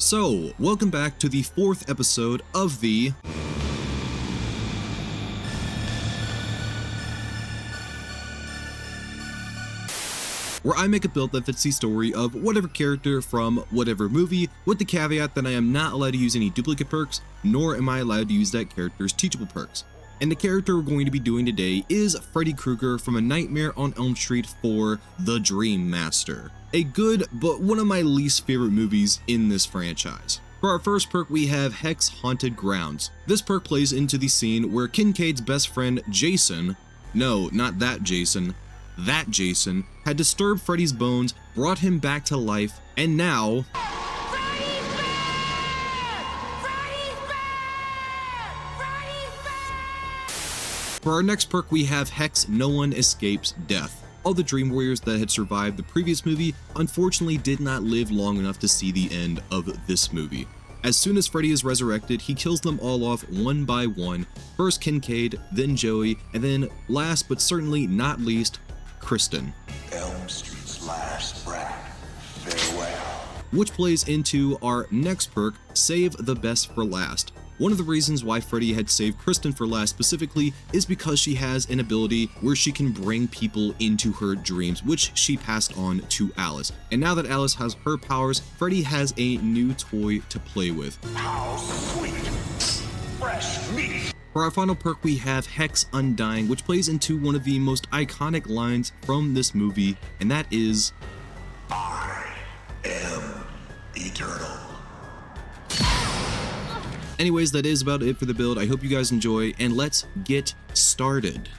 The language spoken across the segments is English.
So, welcome back to the 4th episode of the where I make a build that fits the story of whatever character from whatever movie, with the caveat that I am not allowed to use any duplicate perks, nor am I allowed to use that character's teachable perks. And the character we're going to be doing today is Freddy Krueger from A Nightmare on Elm Street 4: The Dream Master. A good, but one of my least favorite movies in this franchise. For our first perk, we have Hex Haunted Grounds. This perk plays into the scene where Kincaid's best friend Jason, no, not that Jason had disturbed Freddy's bones, brought him back to life, and now for our next perk, we have Hex No One Escapes Death. All the Dream Warriors that had survived the previous movie unfortunately did not live long enough to see the end of this movie. As soon as Freddy is resurrected, he kills them all off one by one, first Kincaid, then Joey, and then last but certainly not least, Kristen. Elm Street's last breath. Farewell. Which plays into our next perk, Save the Best for Last. One of the reasons why Freddy had saved Kristen for last specifically is because she has an ability where she can bring people into her dreams, which she passed on to Alice. And now that Alice has her powers, Freddy has a new toy to play with. How sweet. Fresh meat. For our final perk, we have Hex Undying, which plays into one of the most iconic lines from this movie, and that is, I am eternal. Anyways, that is about it for the build. I hope you guys enjoy, and let's get started.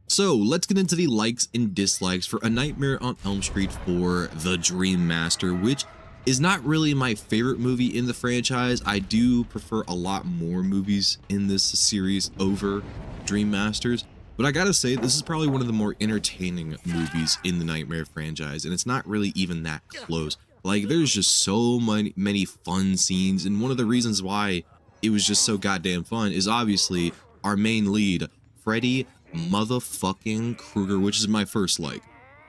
So let's get into the likes and dislikes for A Nightmare on Elm Street 4: The Dream Master, which is not really my favorite movie in the franchise. I do prefer a lot more movies in this series over Dream Masters, but I gotta say, this is probably one of the more entertaining movies in the Nightmare franchise, and it's not really even that close. Like, there's just so many fun scenes, and one of the reasons why it was just so goddamn fun is obviously our main lead, Freddy motherfucking Krueger, which is my first like.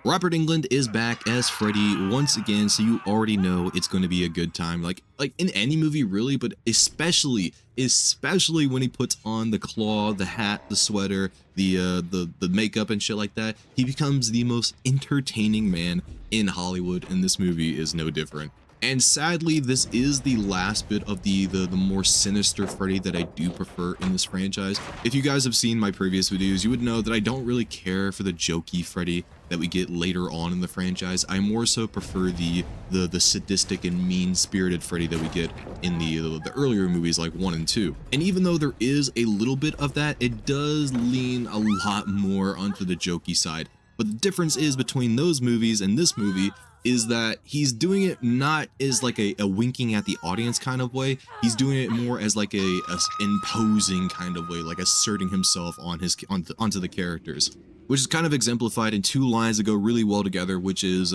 Robert Englund is back as Freddy once again, so you already know it's going to be a good time. Like in any movie really, but especially when he puts on the claw, the hat, the sweater, the makeup and shit like that, he becomes the most entertaining man in Hollywood, and this movie is no different. And sadly, this is the last bit of the more sinister Freddy that I do prefer in this franchise. If you guys have seen my previous videos, you would know that I don't really care for the jokey Freddy that we get later on in the franchise. I more so prefer the sadistic and mean-spirited Freddy that we get in the earlier movies like 1 and 2. And even though there is a little bit of that, it does lean a lot more onto the jokey side. But the difference is between those movies and this movie is that he's doing it not as like a winking at the audience kind of way. He's doing it more as like a imposing kind of way, like asserting himself onto the characters, which is kind of exemplified in 2 lines that go really well together, which is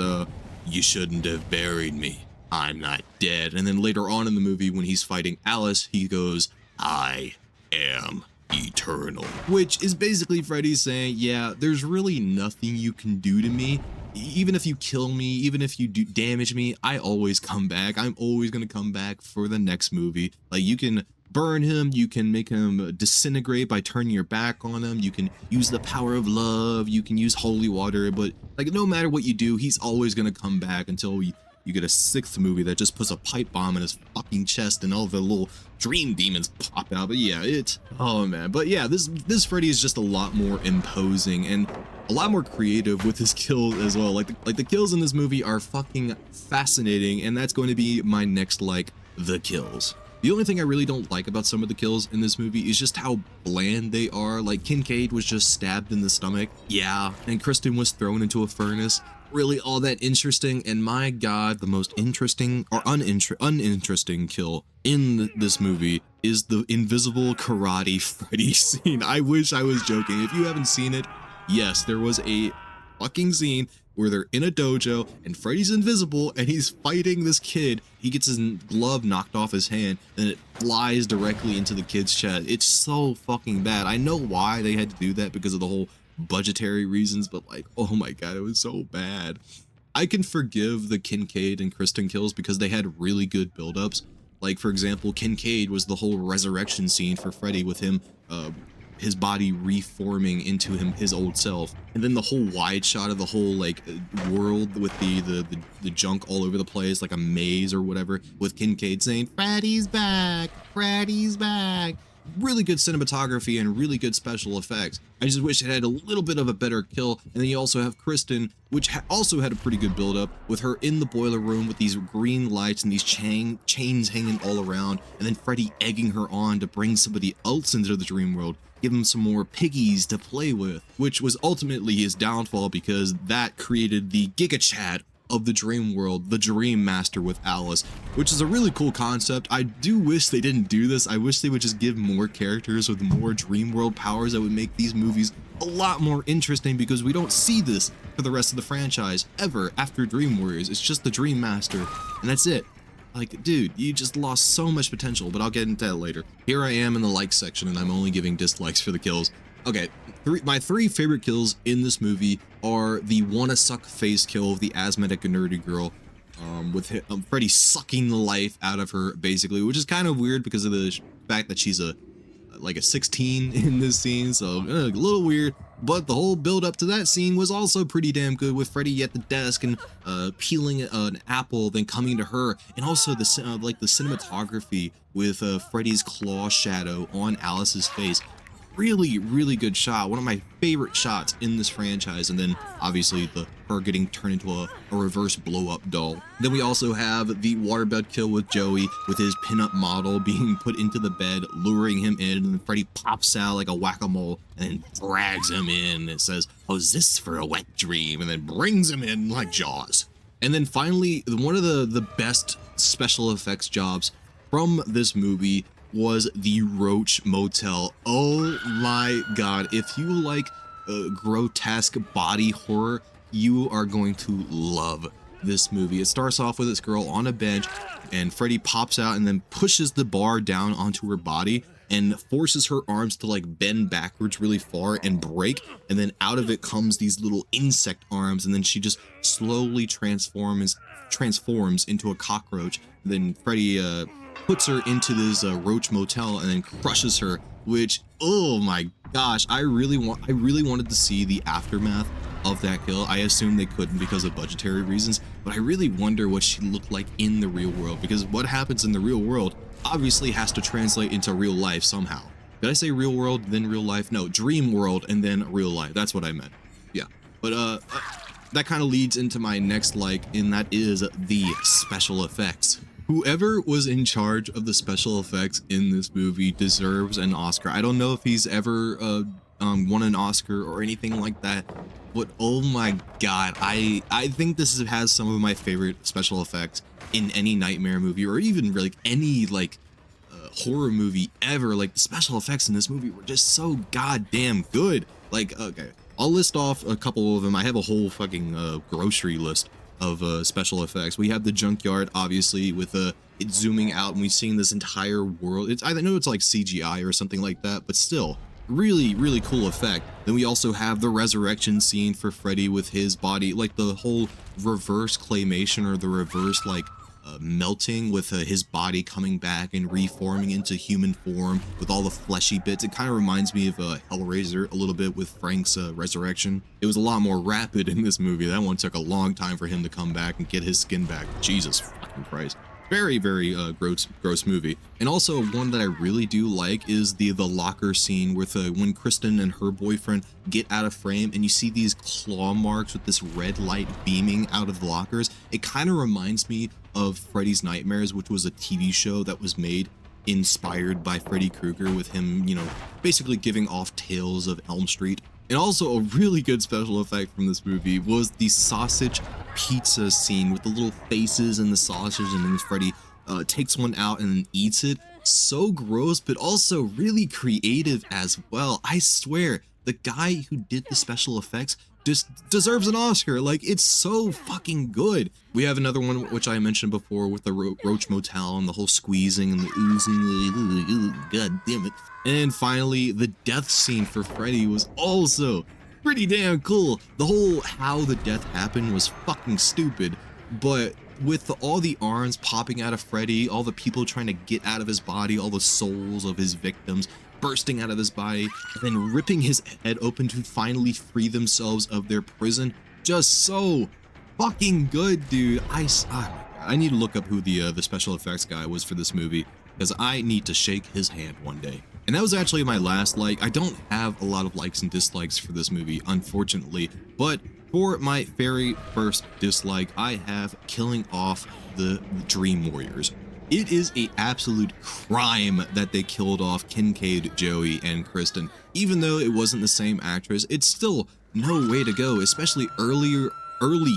you shouldn't have buried me, I'm not dead. And then later on in the movie when he's fighting Alice, he goes, I am eternal, which is basically Freddy saying, yeah, there's really nothing you can do to me. Even if you kill me, even if you do damage me, I always come back. I'm always gonna come back for the next movie. Like, you can burn him, you can make him disintegrate by turning your back on him, you can use the power of love, you can use holy water, but like no matter what you do, he's always gonna come back until you get a 6th movie that just puts a pipe bomb in his fucking chest and all the little dream demons pop out. But yeah, oh man. But yeah, this Freddy is just a lot more imposing and a lot more creative with his kills as well. Like the kills in this movie are fucking fascinating, and that's going to be my next like, the kills. The only thing I really don't like about some of the kills in this movie is just how bland they are. Like, Kincaid was just stabbed in the stomach, yeah, and Kristen was thrown into a furnace. Really all that interesting, and my god, the most interesting or uninteresting kill in this movie is the invisible karate Freddy scene. I wish I was joking. If you haven't seen it, yes, there was a fucking scene where they're in a dojo and Freddy's invisible and he's fighting this kid. He gets his glove knocked off his hand and it flies directly into the kid's chest. It's so fucking bad. I know why they had to do that because of the whole budgetary reasons, but like, oh my god, it was so bad. I can forgive the Kincaid and Kristen kills because they had really good buildups. Like, for example, Kincaid was the whole resurrection scene for Freddy with him, his body reforming into his old self, and then the whole wide shot of the whole like world with the junk all over the place, like a maze or whatever, with Kincaid saying Freddy's back, Freddy's back. Really good cinematography and really good special effects. I just wish it had a little bit of a better kill. And then you also have Kristen, which also had a pretty good build-up, with her in the boiler room with these green lights and these chains hanging all around, and then Freddy egging her on to bring somebody else into the dream world, give him some more piggies to play with, which was ultimately his downfall because that created the Giga Chat of the dream world, the Dream Master with Alice, which is a really cool concept. I do wish they didn't do this. I wish they would just give more characters with more dream world powers that would make these movies a lot more interesting, because we don't see this for the rest of the franchise ever after Dream Warriors. It's just the Dream Master and that's it. Like, dude, you just lost so much potential, but I'll get into that later. Here I am in the likes section and I'm only giving dislikes for the kills. Okay, my three favorite kills in this movie are the wanna suck face kill of the asthmatic nerdy girl, with Freddy sucking the life out of her basically, which is kind of weird because of the fact that she's like a 16 in this scene, so a little weird. But the whole build up to that scene was also pretty damn good, with Freddy at the desk and peeling an apple, then coming to her, and also the like the cinematography with Freddy's claw shadow on Alice's face. Really good shot, one of my favorite shots in this franchise. And then obviously her getting turned into a reverse blow-up doll. Then we also have the waterbed kill with Joey, with his pinup model being put into the bed, luring him in, and then Freddy pops out like a whack-a-mole and then drags him in and says, "Oh, is this for a wet dream?" and then brings him in like Jaws. And then finally, one of the best special effects jobs from this movie was the Roach Motel. Oh my god, if you like grotesque body horror, you are going to love this movie. It starts off with this girl on a bench and Freddy pops out and then pushes the bar down onto her body and forces her arms to like bend backwards really far and break, and then out of it comes these little insect arms, and then she just slowly transforms into a cockroach. Then Freddy puts her into this Roach Motel and then crushes her, which, oh my gosh, I really wanted to see the aftermath of that kill. I assume they couldn't because of budgetary reasons, but I really wonder what she looked like in the real world, because what happens in the real world obviously has to translate into real life somehow. Did I say real world then real life? No, dream world and then real life. That's what I meant. Yeah, but that kind of leads into my next like, and that is the special effects. Whoever was in charge of the special effects in this movie deserves an Oscar. I don't know if he's ever won an Oscar or anything like that, but oh my god, I think this has some of my favorite special effects in any Nightmare movie, or even like any like horror movie ever. Like, the special effects in this movie were just so goddamn good. Like, okay, I'll list off a couple of them. I have a whole fucking grocery list of special effects. We have the junkyard, obviously, with it zooming out and we've seen this entire world. I know it's like CGI or something like that, but still really cool effect. Then we also have the resurrection scene for Freddy with his body, like the whole reverse claymation, or the reverse like melting with his body coming back and reforming into human form with all the fleshy bits. It kind of reminds me of Hellraiser a little bit with Frank's resurrection. It was a lot more rapid in this movie. That one took a long time for him to come back and get his skin back. Jesus fucking Christ. Very gross movie. And also one that I really do like is the locker scene with when Kristen and her boyfriend get out of frame and you see these claw marks with this red light beaming out of the lockers. It kind of reminds me of Freddy's Nightmares, which was a TV show that was made inspired by Freddy Krueger, with him, you know, basically giving off tales of Elm Street. And also a really good special effect from this movie was the sausage pizza scene with the little faces and the sausage, and then Freddy takes one out and then eats it. So gross, but also really creative as well. I swear, the guy who did the special effects just deserves an Oscar. Like, it's so fucking good. We have another one which I mentioned before with the Roach Motel and the whole squeezing and the oozing. God damn it. And finally, the death scene for Freddy was also pretty damn cool. The whole how the death happened was fucking stupid, but with all the arms popping out of Freddy, all the people trying to get out of his body, all the souls of his victims bursting out of his body, and then ripping his head open to finally free themselves of their prison, just so fucking good, dude. Oh my God. I need to look up who the special effects guy was for this movie, because I need to shake his hand one day. And that was actually my last like. I don't have a lot of likes and dislikes for this movie, unfortunately, but for my very first dislike, I have killing off the Dream Warriors. It is a absolute crime that they killed off Kincaid, Joey, and Kristen. Even though it wasn't the same actress, it's still no way to go, especially early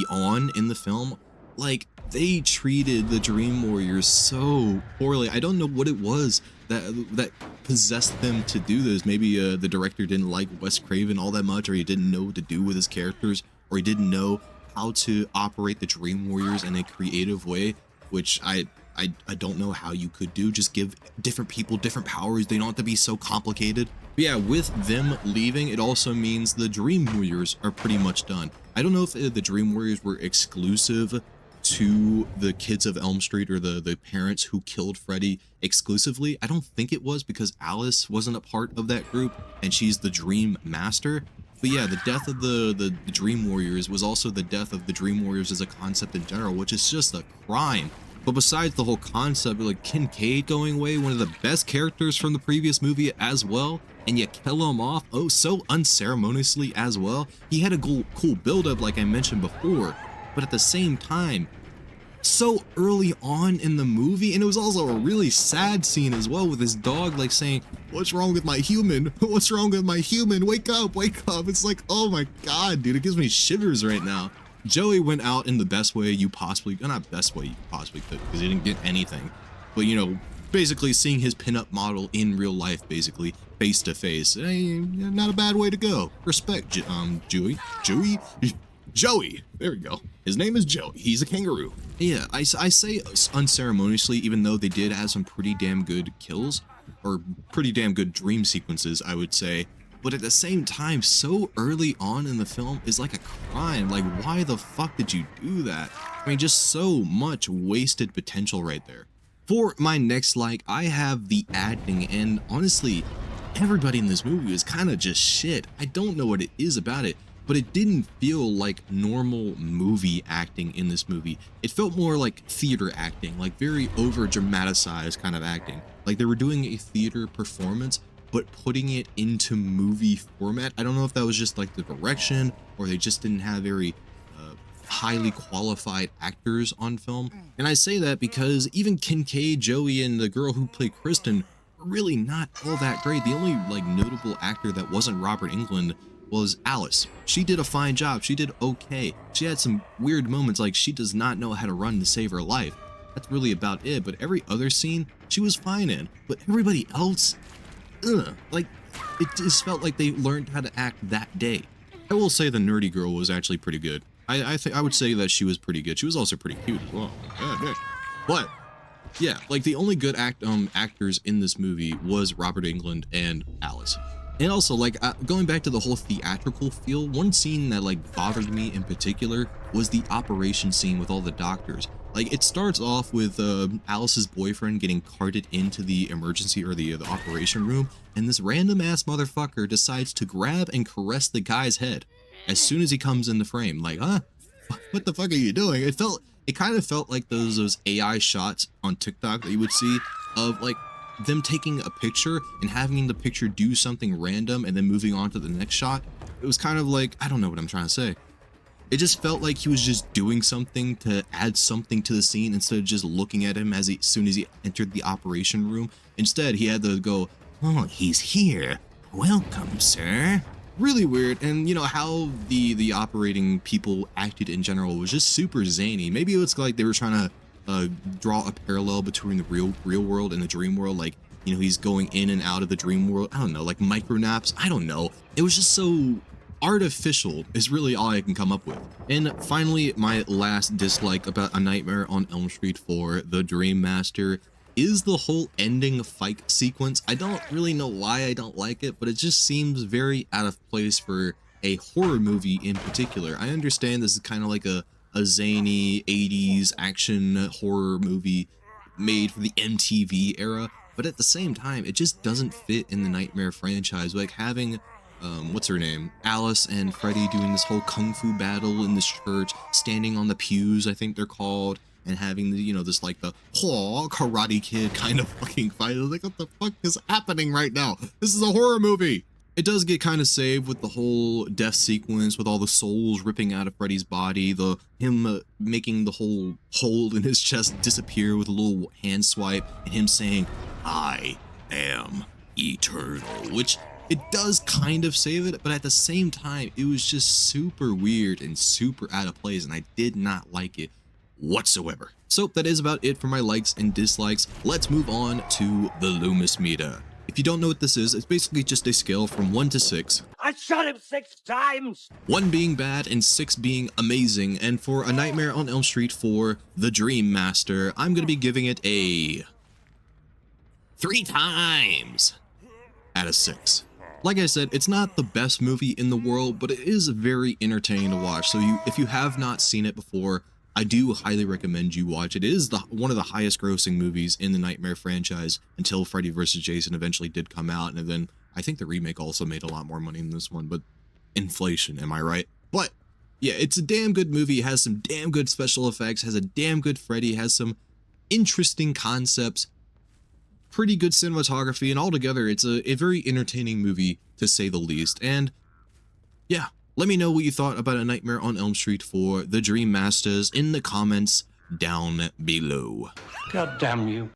on in the film. Like, they treated the Dream Warriors so poorly. I don't know what it was that possessed them to do this. Maybe the director didn't like Wes Craven all that much, or he didn't know what to do with his characters, or he didn't know how to operate the Dream Warriors in a creative way, which I don't know how you could do. Just give different people different powers. They don't have to be so complicated. But yeah, with them leaving, it also means the Dream Warriors are pretty much done. I don't know if the Dream Warriors were exclusive to the kids of Elm Street or the parents who killed Freddy exclusively. I don't think it was, because Alice wasn't a part of that group and she's the Dream Master. But yeah, the death of the Dream Warriors was also the death of the Dream Warriors as a concept in general, which is just a crime. But besides the whole concept, like Kincaid going away, one of the best characters from the previous movie as well, and you kill him off, oh, so unceremoniously as well. He had a cool build-up, like I mentioned before, but at the same time, so early on in the movie, and it was also a really sad scene as well, with his dog like saying, "What's wrong with my human? What's wrong with my human? Wake up, wake up." It's like, oh my god, dude, it gives me shivers right now. Joey went out in the best way you possibly, not best way you possibly could, because he didn't get anything, but you know, basically seeing his pinup model in real life, basically face to face, not a bad way to go. Respect, Joey, there we go. His name is Joey. He's a kangaroo. Yeah, I say unceremoniously, even though they did have some pretty damn good kills, or pretty damn good dream sequences, I would say. But at the same time, so early on in the film is like a crime. Like, why the fuck did you do that? I mean, just so much wasted potential right there. For my next like, I have the acting, and honestly, everybody in this movie is kind of just shit. I don't know what it is about it, but it didn't feel like normal movie acting in this movie. It felt more like theater acting, like very over dramatized kind of acting. Like they were doing a theater performance, but putting it into movie format. I don't know if that was just like the direction, or they just didn't have very highly qualified actors on film. And I say that because even Kincaid, Joey, and the girl who played Kristen were really not all that great. The only like notable actor that wasn't Robert Englund was Alice. She did a fine job. She did okay. She had some weird moments, like she does not know how to run to save her life. That's really about it. But every other scene she was fine in. But everybody else, like it just felt like they learned how to act that day. I will say the nerdy girl was actually pretty good. I think I would say that she was pretty good. She was also pretty cute as well. But yeah, like the only good actors in this movie was Robert Englund and Alice. And also, like, going back to the whole theatrical feel, one scene that, like, bothered me in particular was the operation scene with all the doctors. Like, it starts off with Alice's boyfriend getting carted into the emergency or the operation room, and this random-ass motherfucker decides to grab and caress the guy's head as soon as he comes in the frame. Like, huh? What the fuck are you doing? It kind of felt like those AI shots on TikTok that you would see of, like, them taking a picture and having the picture do something random and then moving on to the next shot. It was kind of like, I don't know what I'm trying to say. It just felt like he was just doing something to add something to the scene instead of just looking at him as soon as he entered the operation room. Instead, he had to go, "Oh, he's here. Welcome, sir." Really weird. And you know how the operating people acted in general was just super zany. Maybe it was like they were trying to draw a parallel between the real world and the dream world. Like, you know, he's going in and out of the dream world. I don't know, like micro naps. I don't know. It was just so artificial is really all I can come up with. And finally, my last dislike about A Nightmare on Elm Street 4, The Dream Master, is the whole ending fight sequence. I don't really know why I don't like it, but it just seems very out of place for a horror movie in particular. I understand this is kind of like a zany 80s action horror movie made for the MTV era, but at the same time, it just doesn't fit in the Nightmare franchise. Like having, what's her name? Alice and Freddy doing this whole kung fu battle in this church, standing on the pews, I think they're called, and having the, you know, this like the Karate Kid kind of fucking fight. I was like, what the fuck is happening right now? This is a horror movie. It does get kind of saved with the whole death sequence with all the souls ripping out of Freddy's body, him making the whole hole in his chest disappear with a little hand swipe, and him saying, "I am eternal," which it does kind of save it, but at the same time, it was just super weird and super out of place, and I did not like it whatsoever. So that is about it for my likes and dislikes. Let's move on to the Loomis meter. If you don't know what this is, it's basically just a scale from 1 to 6. I shot him 6 times! 1 being bad and 6 being amazing. And for A Nightmare on Elm Street for The Dream Master, I'm going to be giving it a 3 times out of 6. Like I said, it's not the best movie in the world, but it is very entertaining to watch. So if you have not seen it before, I do highly recommend you watch it. It is one of the highest grossing movies in the Nightmare franchise until Freddy vs. Jason eventually did come out. And then I think the remake also made a lot more money than this one, but inflation, am I right? But yeah, it's a damn good movie. It has some damn good special effects, has a damn good Freddy, has some interesting concepts, pretty good cinematography, and altogether it's a very entertaining movie to say the least. And yeah, let me know what you thought about A Nightmare on Elm Street for The Dream Masters in the comments down below. God damn you.